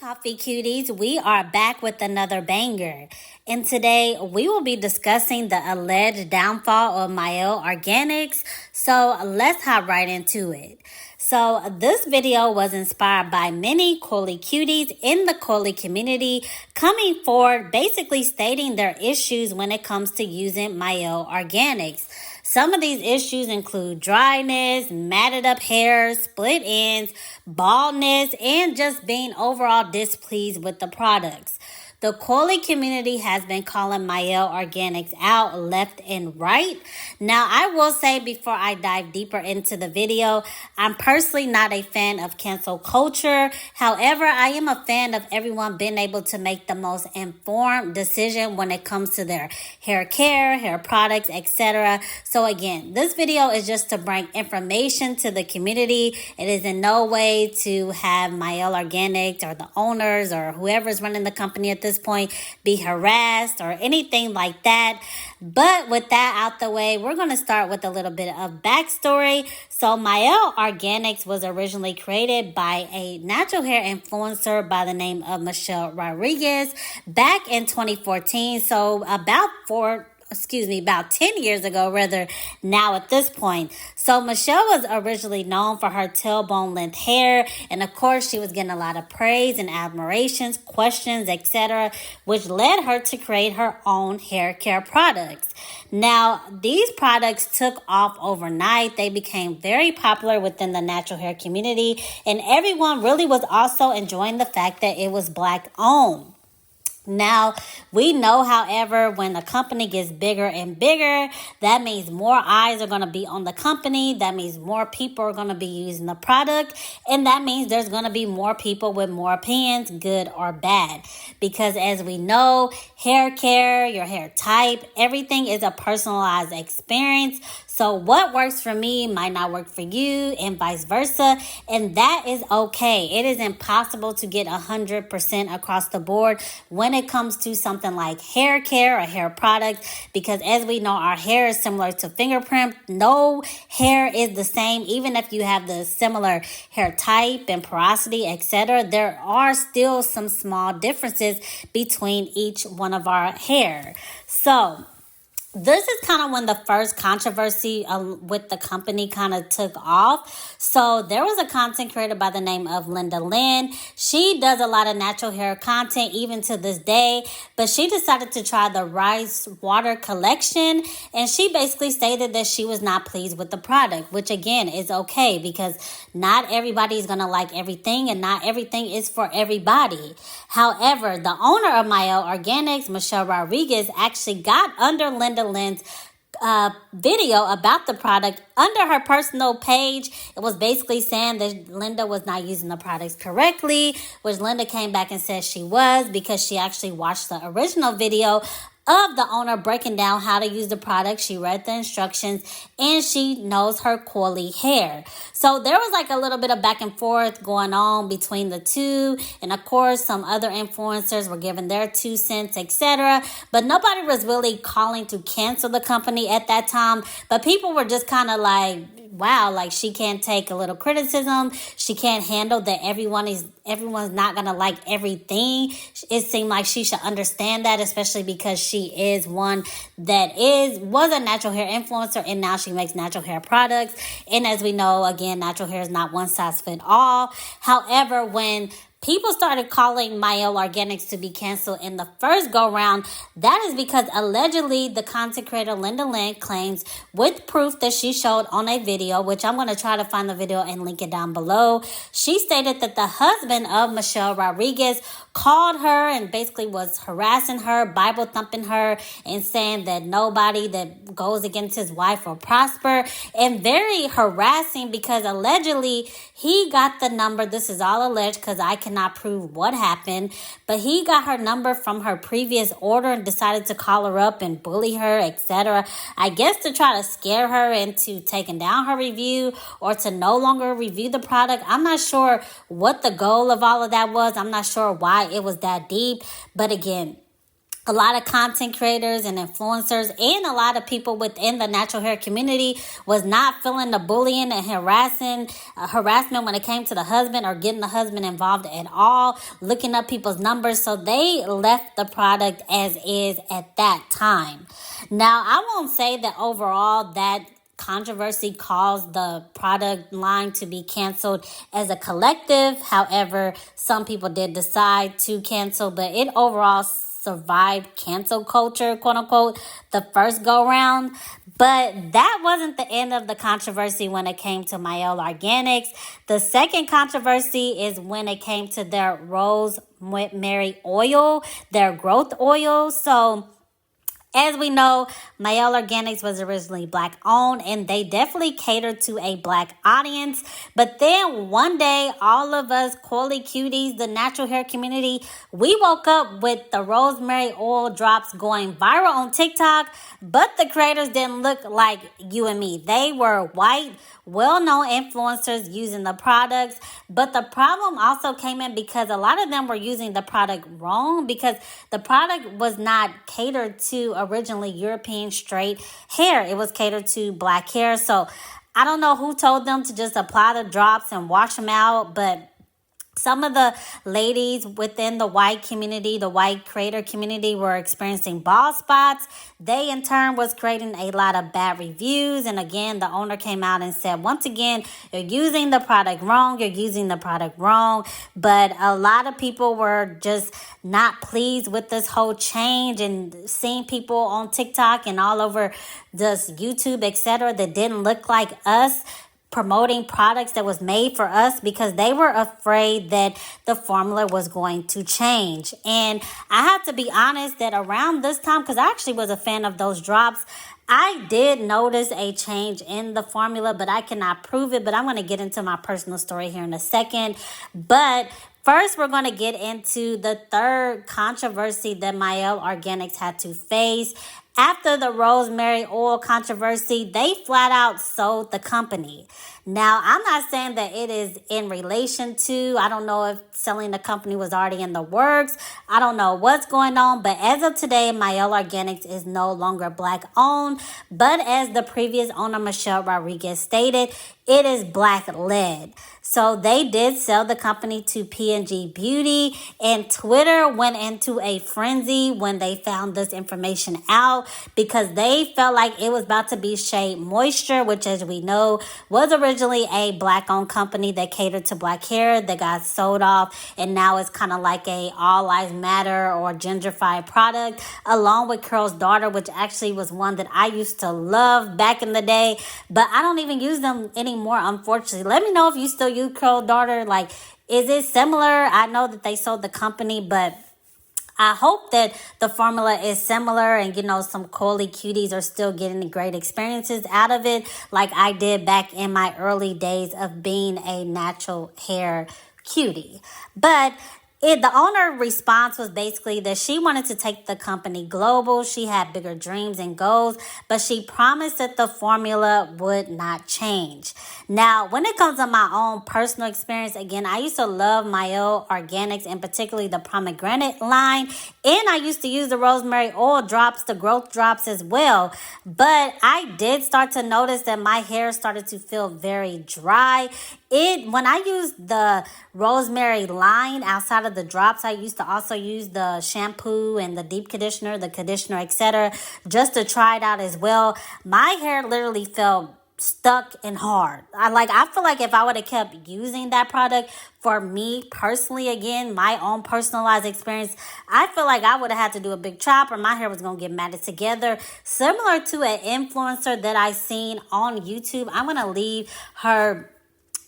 Coffee cuties, we are back with another banger. And today we will be discussing the alleged downfall of Mielle Organics. So let's hop right into it. So this video was inspired by many Coley cuties in the Coley community coming forward, basically stating their issues when it comes to using Mielle Organics. Some of these issues include dryness, matted up hair, split ends, baldness, and just being overall displeased with the products. The Coley community has been calling Mielle Organics out left and right. Now, I will say before I dive deeper into the video, I'm personally not a fan of cancel culture. However, I am a fan of everyone being able to make the most informed decision when it comes to their hair care, hair products, etc. So again, this video is just to bring information to the community. It is in no way to have Mielle Organics or the owners or whoever's running the company at this point be harassed or anything like that. But with that out the way, we're going to start with a little bit of backstory. So Mielle Organics was originally created by a natural hair influencer by the name of Mielle Rodriguez back in 2014. So about 10 years ago, rather, now at this point. So Mielle was originally known for her tailbone length hair, and of course she was getting a lot of praise and admirations, questions, etc., which led her to create her own hair care products. Now, these products took off overnight. They became very popular within the natural hair community, and everyone really was also enjoying the fact that it was Black owned. Now, we know, however, when a company gets bigger and bigger, that means more eyes are going to be on the company. That means more people are going to be using the product. And that means there's going to be more people with more opinions, good or bad. Because as we know, hair care, your hair type, everything is a personalized experience. So what works for me might not work for you and vice versa. And that is okay. It is impossible to get 100% across the board when it comes to something like hair care or hair products, because as we know, our hair is similar to fingerprint. No hair is the same. Even if you have the similar hair type and porosity, etc., there are still some small differences between each one of our hair. So this is kind of when the first controversy with the company kind of took off. So there was a content creator by the name of Linda Lynn. She does a lot of natural hair content even to this day, but she decided to try the rice water collection, and she basically stated that she was not pleased with the product, which again is okay because not everybody is going to like everything and not everything is for everybody. However, the owner of Mielle Organics, Mielle Rodriguez, actually got under Linda Lynn's video about the product under her personal page. It was basically saying that Linda was not using the products correctly, which Linda came back and said she was, because she actually watched the original video of the owner breaking down how to use the product. She read the instructions and she knows her coily hair. So there was like a little bit of back and forth going on between the two. And of course, some other influencers were giving their 2 cents, etc. But nobody was really calling to cancel the company at that time. But people were just kind of like, wow, like she can't take a little criticism. She can't handle that everyone's not going to like everything. It seemed like she should understand that, especially because she is one that was a natural hair influencer, and now she makes natural hair products. And as we know, again, natural hair is not one size fits all. However, when people started calling Mielle Organics to be canceled in the first go-round, that is because allegedly the content creator Linda Lynn claims, with proof that she showed on a video, which I'm going to try to find the video and link it down below, she stated that the husband of Mielle Rodriguez called her and basically was harassing her, Bible thumping her, and saying that nobody that goes against his wife will prosper, and very harassing because allegedly he got the number. This is all alleged because I cannot prove what happened, but he got her number from her previous order and decided to call her up and bully her, etc. I guess to try to scare her into taking down her review or to no longer review the product. I'm not sure what the goal of all of that was. I'm not sure why it was that deep, but again, a lot of content creators and influencers and a lot of people within the natural hair community was not feeling the bullying and harassment when it came to the husband or getting the husband involved at all, looking up people's numbers. So they left the product as is at that time. Now, I won't say that overall that controversy caused the product line to be canceled as a collective. However, some people did decide to cancel, but it overall survived cancel culture, quote unquote, the first go round. But that wasn't the end of the controversy when it came to Mielle Organics. The second controversy is when it came to their rosemary oil, their growth oil. So as we know, Mielle Organics was originally Black owned and they definitely catered to a Black audience. But then one day, all of us coily cuties, the natural hair community, we woke up with the rosemary oil drops going viral on TikTok, but the creators didn't look like you and me. They were white, well-known influencers using the products, but the problem also came in because a lot of them were using the product wrong because the product was not catered to originally European straight hair. It was catered to Black hair. So I don't know who told them to just apply the drops and wash them out, but some of the ladies within the white community, the white creator community, were experiencing bald spots. They, in turn, was creating a lot of bad reviews. And again, the owner came out and said, once again, you're using the product wrong. You're using the product wrong. But a lot of people were just not pleased with this whole change and seeing people on TikTok and all over this YouTube, etc., that didn't look like us, promoting products that was made for us because they were afraid that the formula was going to change. And I have to be honest that around this time, because I actually was a fan of those drops, I did notice a change in the formula, but I cannot prove it. But I'm going to get into my personal story here in a second. But first, we're going to get into the third controversy that Mielle Organics had to face. After the rosemary oil controversy, they flat out sold the company. Now, I'm not saying that it is in relation to, I don't know if selling the company was already in the works. I don't know what's going on, but as of today, Mielle Organics is no longer Black owned. But as the previous owner, Michelle Rodriguez, stated, it is Black led. So they did sell the company to P&G Beauty, and Twitter went into a frenzy when they found this information out because they felt like it was about to be Shea Moisture, which, as we know, was originally a Black owned company that catered to Black hair that got sold off, and now it's kind of like a All Lives Matter or gentrified product, along with Curl's Daughter, which actually was one that I used to love back in the day, but I don't even use them anymore, unfortunately. Let me know if you still use Curl's Daughter. Like, is it similar? I know that they sold the company, but I hope that the formula is similar and, some coily cuties are still getting great experiences out of it like I did back in my early days of being a natural hair cutie. But the owner response was basically that she wanted to take the company global. She had bigger dreams and goals, but she promised that the formula would not change. Now, when it comes to my own personal experience, again, I used to love Mielle Organics and particularly the pomegranate line. And I used to use the rosemary oil drops, the growth drops as well. But I did start to notice that my hair started to feel very dry. When I used the rosemary line outside of the drops, I used to also use the shampoo and the deep conditioner, etc., just to try it out as well. My hair literally felt stuck and hard. I feel like if I would have kept using that product, for me personally, again, my own personalized experience, I feel like I would have had to do a big chop or my hair was going to get matted together. Similar to an influencer that I seen on YouTube. I'm going to leave her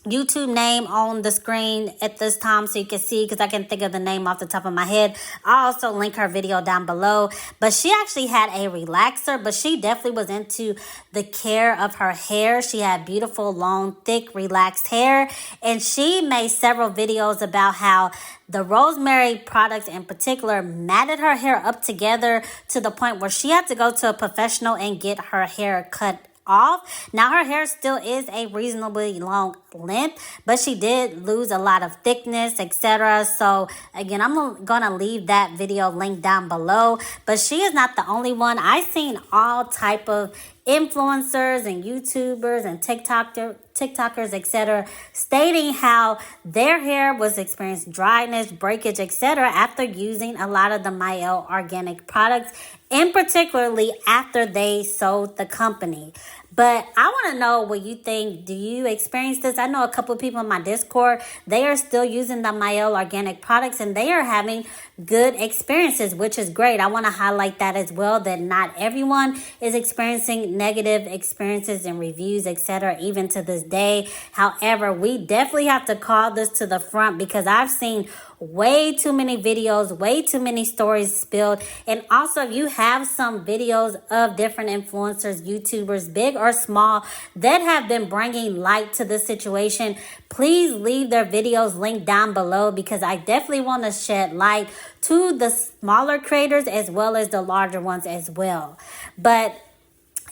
YouTube name on the screen at this time so you can see, because I can think of the name off the top of my head. I'll also link her video down below. But she actually had a relaxer, but she definitely was into the care of her hair. She had beautiful, long, thick, relaxed hair. And she made several videos about how the rosemary products in particular matted her hair up together to the point where she had to go to a professional and get her hair cut off. Now her hair still is a reasonably long length, but she did lose a lot of thickness, etc. So again, I'm gonna leave that video link down below. But she is not the only one. I've seen all type of influencers and YouTubers and TikTokers, etc., stating how their hair was experiencing dryness, breakage, etc., after using a lot of the Mielle Organic products, and particularly after they sold the company. But I want to know what you think. Do you experience this? I know a couple of people in my Discord, they are still using the Mielle Organic products and they are having good experiences, which is great. I want to highlight that as well, that not everyone is experiencing negative experiences and reviews, etc., even to this day. However, we definitely have to call this to the front because I've seen way too many videos, way too many stories spilled. And also, if you have some videos of different influencers, YouTubers, big or small, that have been bringing light to the situation, please leave their videos linked down below because I definitely want to shed light to the smaller creators as well as the larger ones as well. But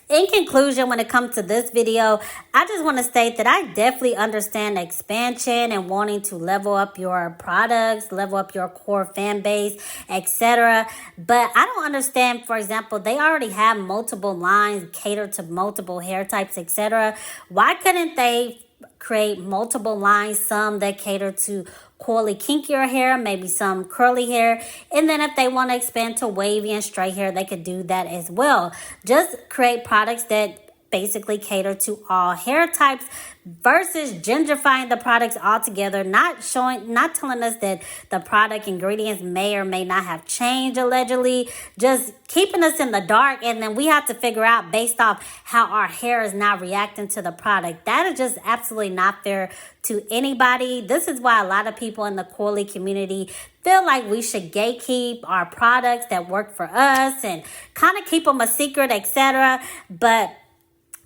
in conclusion, when it comes to this video, I just want to state that I definitely understand expansion and wanting to level up your products, level up your core fan base, etc. But I don't understand, for example, they already have multiple lines catered to multiple hair types, etc. Why couldn't they create multiple lines, some that cater to coily, kinkier hair, maybe some curly hair, and then if they want to expand to wavy and straight hair, they could do that as well. Just create products that basically cater to all hair types versus gentrifying the products altogether, not telling us that the product ingredients may or may not have changed allegedly, just keeping us in the dark, and then we have to figure out based off how our hair is now reacting to the product. That is just absolutely not fair to anybody. This is why a lot of people in the coily community feel like we should gatekeep our products that work for us and kind of keep them a secret, etc. But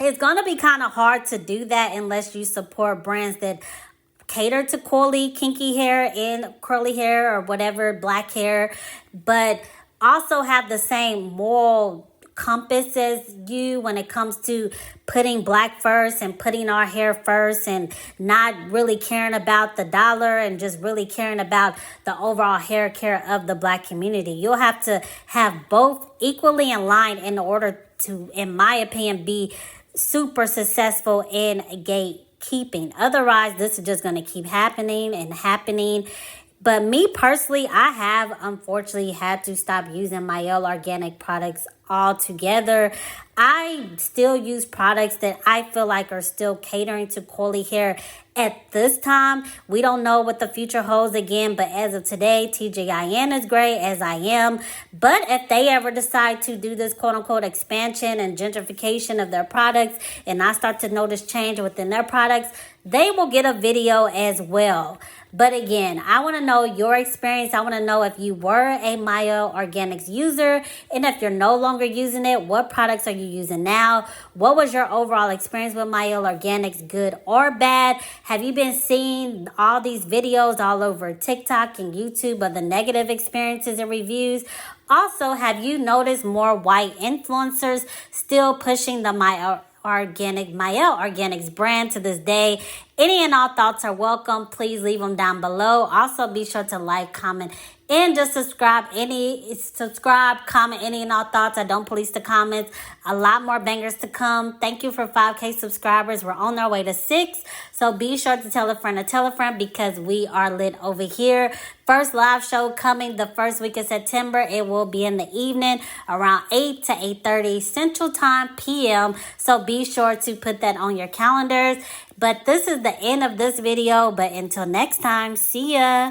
it's going to be kind of hard to do that unless you support brands that cater to coily, kinky hair and curly hair or whatever, black hair, but also have the same moral compass as you when it comes to putting black first and putting our hair first and not really caring about the dollar and just really caring about the overall hair care of the black community. You'll have to have both equally in line in order to, in my opinion, be super successful in gatekeeping. Otherwise, this is just going to keep happening and happening. But me personally, I have unfortunately had to stop using Mielle Organic products altogether. I still use products that I feel like are still catering to coily hair at this time. We don't know what the future holds again, but as of today, TGIN is great, as I am. But if they ever decide to do this quote-unquote expansion and gentrification of their products, and I start to notice change within their products, they will get a video as well. But again, I want to know your experience. I want to know if you were a Mielle Organics user, and if you're no longer using it, what products are you using now? What was your overall experience with Mielle Organics, good or bad? Have you been seeing all these videos all over TikTok and YouTube of the negative experiences and reviews? Also, have you noticed more white influencers still pushing the Mielle Organics brand to this day? Any and all thoughts are welcome. Please leave them down below. Also, be sure to like, comment, and just subscribe, comment any and all thoughts. I don't police the comments. A lot more bangers to come. Thank you for 5K subscribers. We're on our way to 6. So be sure to tell a friend because we are lit over here. First live show coming the first week of September. It will be in the evening around 8 to 8:30 Central Time PM. So be sure to put that on your calendars. But this is the end of this video. But until next time, see ya.